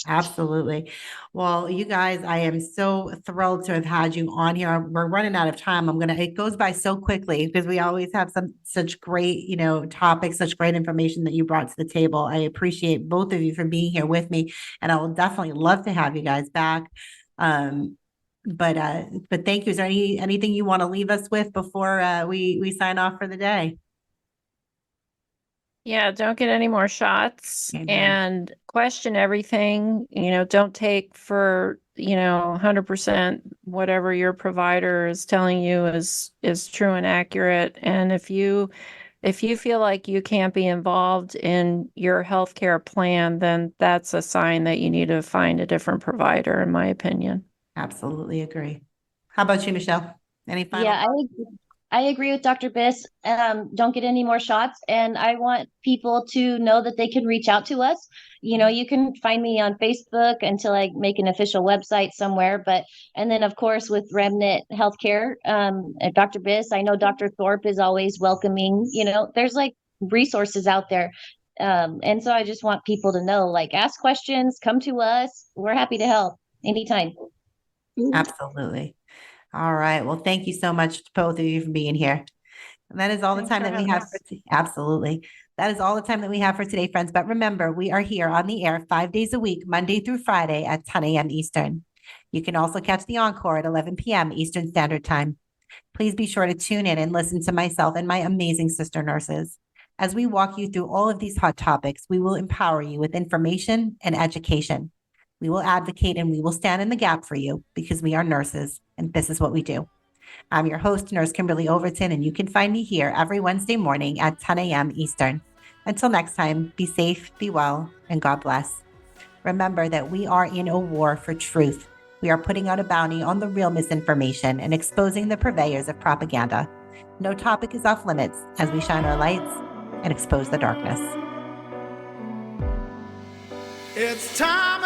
B: Absolutely. Well, you guys, I am so thrilled to have had you on here. We're running out of time. It goes by so quickly because we always have such great, topics, such great information that you brought to the table. I appreciate both of you for being here with me, and I will definitely love to have you guys back. But thank you. Is there anything you want to leave us with before we sign off for the day?
C: Yeah, don't get any more shots.
B: Amen.
C: And question everything. Don't take for 100% whatever your provider is telling you is true and accurate. And if you feel like you can't be involved in your healthcare plan, then that's a sign that you need to find a different provider, in my opinion.
B: Absolutely agree. How about you, Michelle? Any final?
D: Yeah, I agree with Dr. Biss. Don't get any more shots. And I want people to know that they can reach out to us. You can find me on Facebook until I make an official website somewhere. And then, of course, with Remnant Healthcare, Dr. Biss, I know Dr. Thorpe is always welcoming. There's like resources out there. And so I just want people to know, ask questions, come to us. We're happy to help anytime.
B: Absolutely. All right. Well, thank you so much to both of you for being here. And that is all the time that we have. Absolutely. That is all the time that we have for today, friends. But remember, we are here on the air 5 days a week, Monday through Friday at 10 a.m. Eastern. You can also catch the encore at 11 p.m. Eastern Standard Time. Please be sure to tune in and listen to myself and my amazing sister nurses. As we walk you through all of these hot topics, we will empower you with information and education. We will advocate and we will stand in the gap for you because we are nurses and this is what we do. I'm your host, Nurse Kimberly Overton, and you can find me here every Wednesday morning at 10 a.m. Eastern. Until next time, be safe, be well, and God bless. Remember that we are in a war for truth. We are putting out a bounty on the real misinformation and exposing the purveyors of propaganda. No topic is off limits as we shine our lights and expose the darkness.
A: It's time